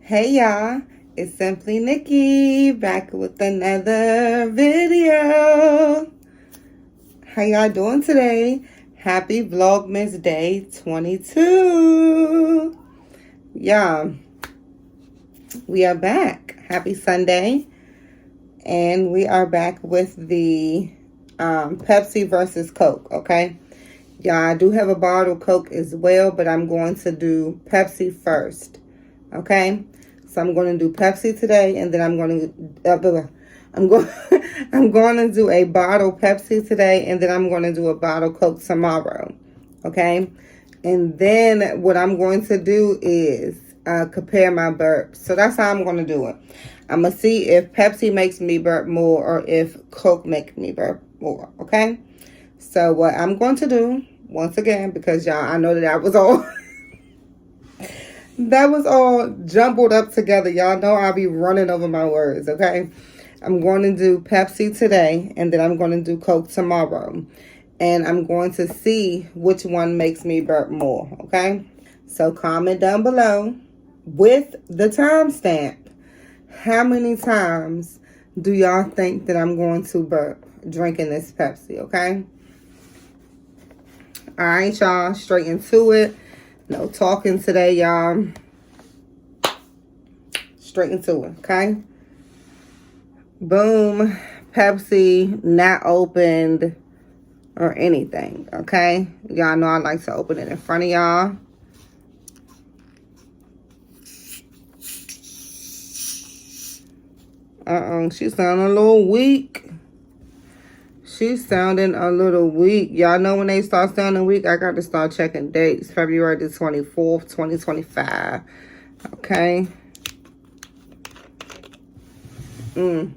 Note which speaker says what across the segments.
Speaker 1: Hey y'all, it's Simply Nikki back with another video. How y'all doing today? Happy Vlogmas Day 22. Y'all, we are back. Happy Sunday. And we are back with the Pepsi versus Coke, okay? Yeah, I do have a bottle of Coke as well, but I'm going to do Pepsi first, okay? So I'm going to do Pepsi today, and then I'm going to I'm going to do a bottle Pepsi today, and then I'm going to do a bottle Coke tomorrow, okay? And then what I'm going to do is compare my burps. So that's how I'm going to do it. I'm going to see if Pepsi makes me burp more or if Coke makes me burp more, okay? So what I'm going to do, once again, because y'all, I know that was all that was all jumbled up together. Y'all know I'll be running over my words, okay? I'm going to do Pepsi today, and then I'm going to do Coke tomorrow. And I'm going to see which one makes me burp more, okay? So comment down below with the timestamp. How many times do y'all think that I'm going to burp drinking this Pepsi, okay? All right, y'all, straight into it. No talking today, y'all. Straight into it, okay? Boom. Pepsi, not opened or anything, okay? Y'all know I like to open it in front of y'all. She sounding a little weak. She's sounding a little weak. Y'all know when they start sounding weak, I got to start checking dates. February the 24th, 2025. Okay. Y'all,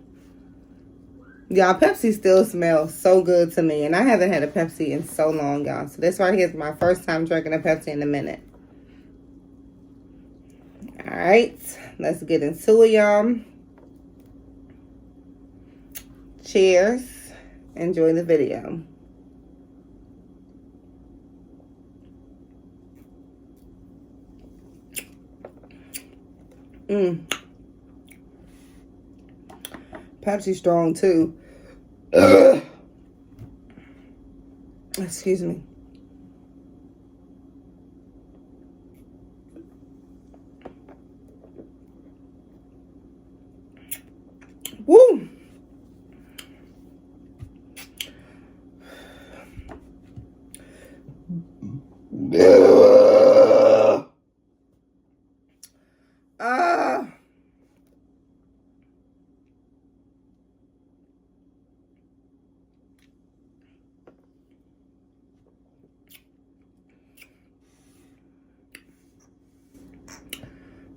Speaker 1: Pepsi still smells so good to me. And I haven't had a Pepsi in so long, y'all. So this right here is my first time drinking a Pepsi in a minute. All right. Let's get into it, y'all. Cheers. Enjoy the video. Pepsi strong too. Excuse me. Woo!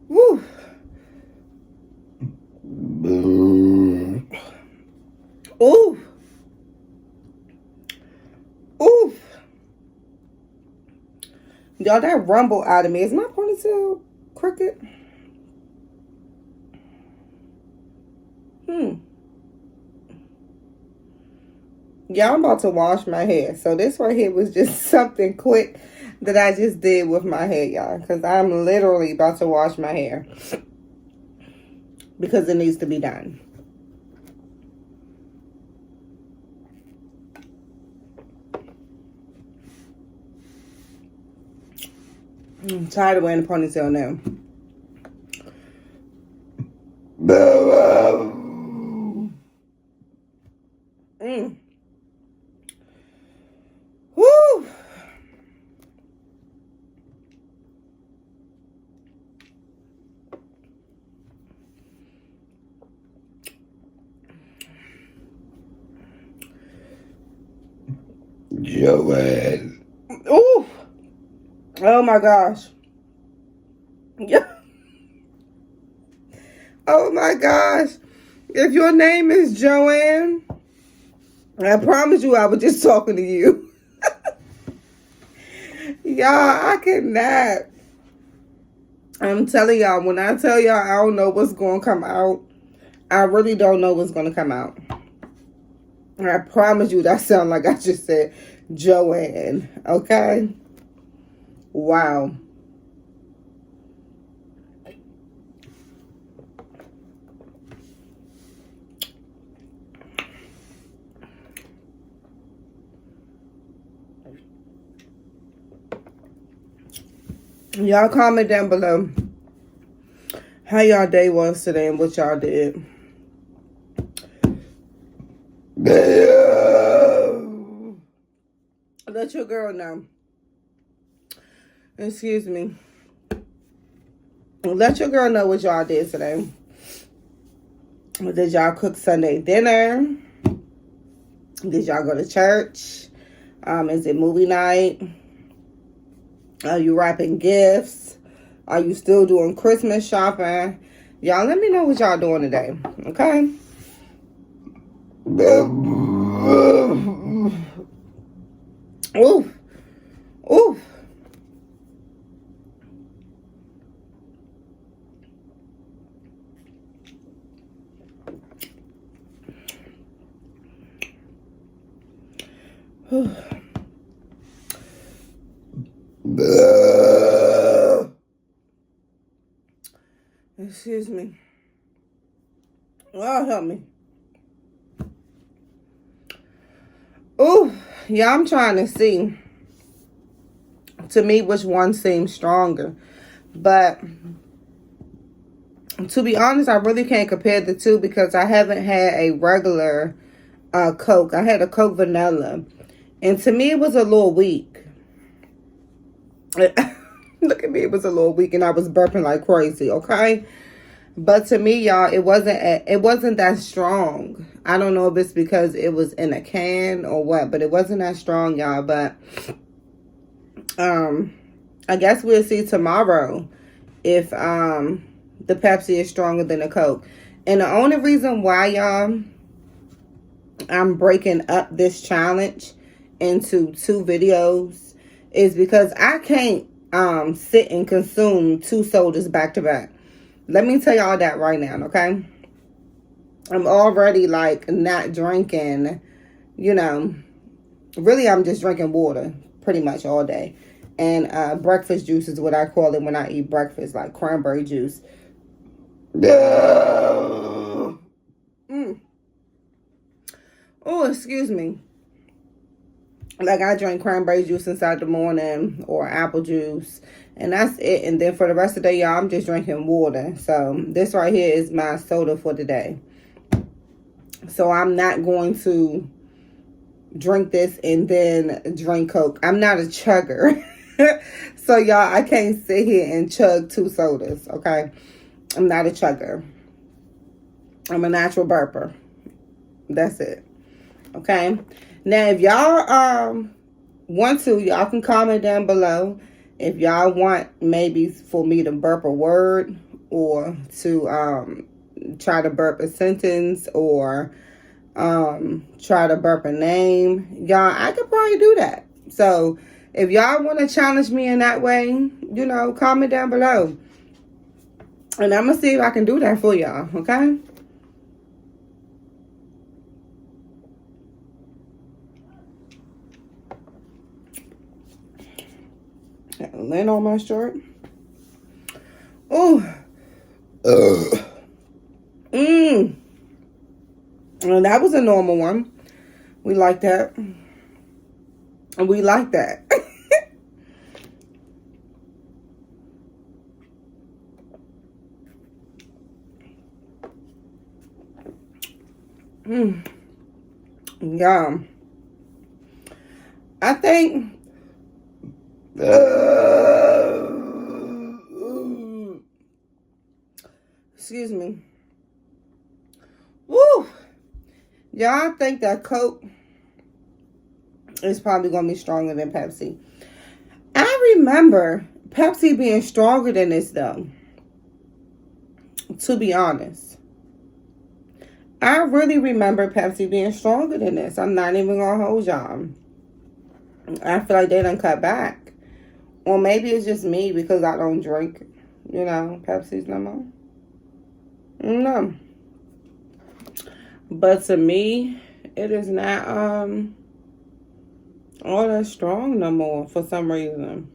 Speaker 1: Woo! Ooh! Ooh! Y'all, that rumble out of me. Is my ponytail crooked? Y'all, I'm about to wash my hair. So this right here was just something quick that I just did with my hair, y'all. Because I'm literally about to wash my hair. Because it needs to be done. I'm tired of wearing a ponytail now. Woo! Joanne. Ooh! Oh my gosh. Yeah. Oh my gosh. If your name is Joanne, I promise you I was just talking to you. Y'all, I cannot. I'm telling y'all, when I tell y'all I don't know what's going to come out, I really don't know what's going to come out. I promise you that sound like I just said Joanne, okay? Wow. Y'all comment down below how y'all day was today and what y'all did. Let your girl know. Excuse me. Let your girl know what y'all did today. Did y'all cook Sunday dinner? Did y'all go to church? Is it movie night? Are you wrapping gifts? Are you still doing Christmas shopping? Y'all let me know what y'all doing today. Okay? Ooh. Ooh. Excuse me. Oh, help me. Ooh, yeah, I'm trying to see, to me, which one seems stronger. But to be honest, I really can't compare the two because I haven't had a regular Coke. I had a Coke vanilla. And to me, it was a little weak. Look at me, it was a little weak and I was burping like crazy, okay? But to me, y'all, it wasn't that strong. I don't know if it's because it was in a can or what, but it wasn't that strong, y'all. But I guess we'll see tomorrow if the Pepsi is stronger than the Coke. And the only reason why, y'all, I'm breaking up this challenge into 2 videos is because I can't sit and consume 2 sodas back to back. Let me tell y'all that right now, okay? I'm already, like, not drinking, you know. Really, I'm just drinking water pretty much all day. And breakfast juice is what I call it when I eat breakfast, like cranberry juice. Oh, excuse me. Like, I drink cranberry juice inside the morning or apple juice. And that's it. And then for the rest of the day, y'all, I'm just drinking water. So this right here is my soda for the day. So I'm not going to drink this and then drink Coke. I'm not a chugger. So, y'all, I can't sit here and chug 2 sodas, okay? I'm not a chugger. I'm a natural burper. That's it. Okay? Now, if y'all want to, y'all can comment down below if y'all want maybe for me to burp a word or to try to burp a sentence or try to burp a name. Y'all, I could probably do that. So if y'all want to challenge me in that way, you know, comment down below. And I'm going to see if I can do that for y'all, okay? Land on my shirt. Oh. Well, that was a normal one. We like that. And we like that. Yeah. I think excuse me. Woo! Y'all think that Coke is probably going to be stronger than Pepsi. I remember Pepsi being stronger than this, though. To be honest. I really remember Pepsi being stronger than this. I'm not even going to hold y'all. I feel like they done cut back. Or maybe it's just me because I don't drink, you know, Pepsi's no more. No. But to me, it is not all that strong no more for some reason.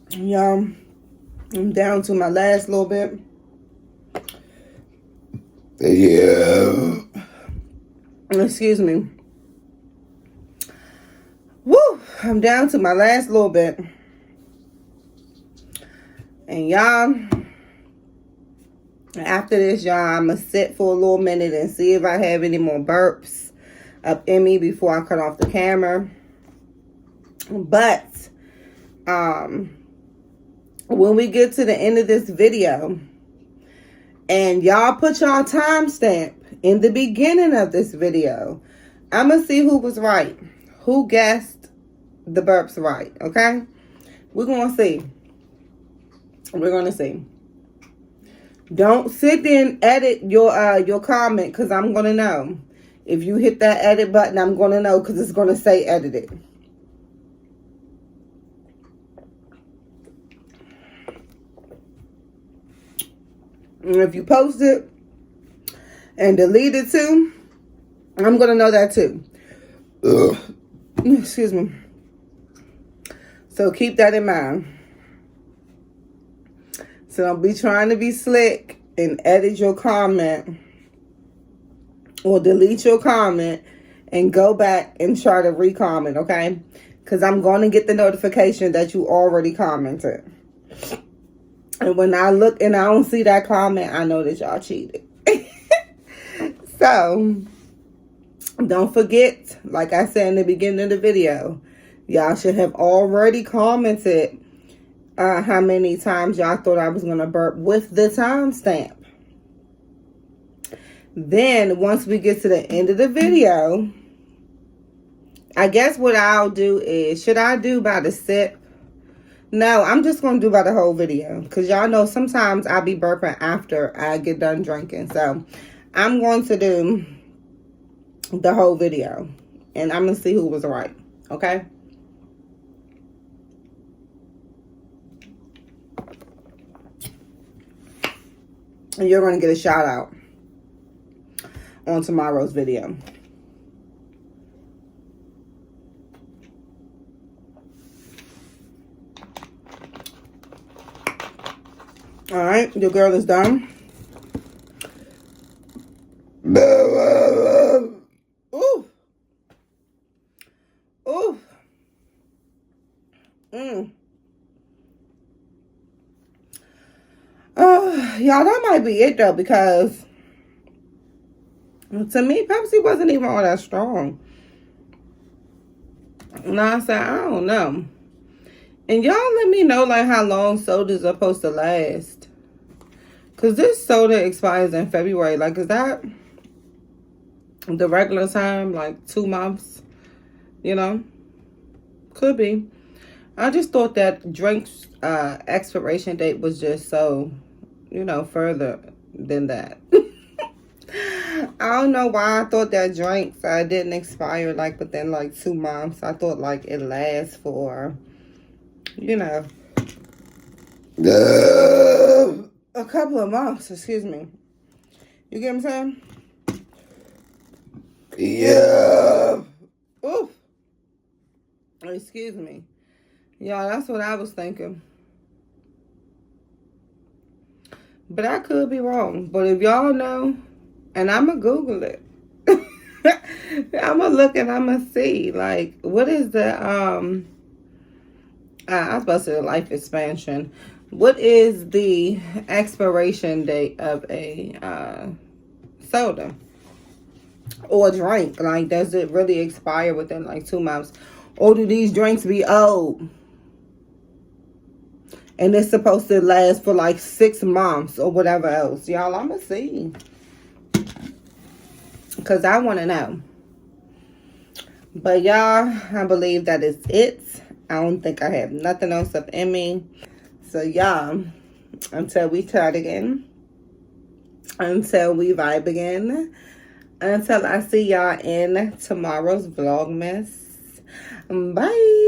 Speaker 1: Y'all, I'm down to my last little bit. Yeah. Excuse me. Woo! I'm down to my last little bit. And y'all, after this, y'all, I'm going to sit for a little minute and see if I have any more burps up in me before I cut off the camera. But, when we get to the end of this video, and y'all put y'all timestamp in the beginning of this video, I'm going to see who was right. Who guessed the burps right, okay? We're going to see. We're going to see. Don't sit there and edit your comment, because I'm going to know. If you hit that edit button, I'm going to know, because it's going to say edited. And if you post it and delete it too, I'm going to know that too. Ugh. Excuse me. So keep that in mind. So don't be trying to be slick and edit your comment or delete your comment and go back and try to re-comment, okay? Because I'm going to get the notification that you already commented. And when I look and I don't see that comment, I know that y'all cheated. So, don't forget, like I said in the beginning of the video, y'all should have already commented how many times y'all thought I was going to burp with the timestamp. Then, once we get to the end of the video, I guess what I'll do is, should I do by the sip? No, I'm just going to do by the whole video. Because y'all know sometimes I'll be burping after I get done drinking. So, I'm going to do the whole video. And I'm going to see who was right. Okay? And you're going to get a shout out on tomorrow's video. All right, your girl is done. Ooh. Ooh. Y'all, that might be it though, because to me, Pepsi wasn't even all that strong. And I said, I don't know. And y'all let me know, like, how long sodas are supposed to last. Because this soda expires in February. Like, is that the regular time? Like, 2 months? You know? Could be. I just thought that drinks expiration date was just so, you know, further than that. I don't know why I thought that drinks didn't expire, like, within, like, 2 months. I thought, like, it lasts for, you know, a couple of months. Excuse me. You get what I'm saying? Yeah. Oof. Excuse me. Y'all, that's what I was thinking. But I could be wrong. But if y'all know, and I'm going to Google it. I'm going to look and I'm going to see, like, what is the, I was about to say life expansion. What is the expiration date of a soda or drink? Like, does it really expire within, like, 2 months? Or do these drinks be old? And it's supposed to last for, like, 6 months or whatever else. Y'all, I'm going to see. Because I want to know. But y'all, I believe that is it. I don't think I have nothing else up in me. So y'all, until we chat again, until we vibe again, until I see y'all in tomorrow's Vlogmas. Bye.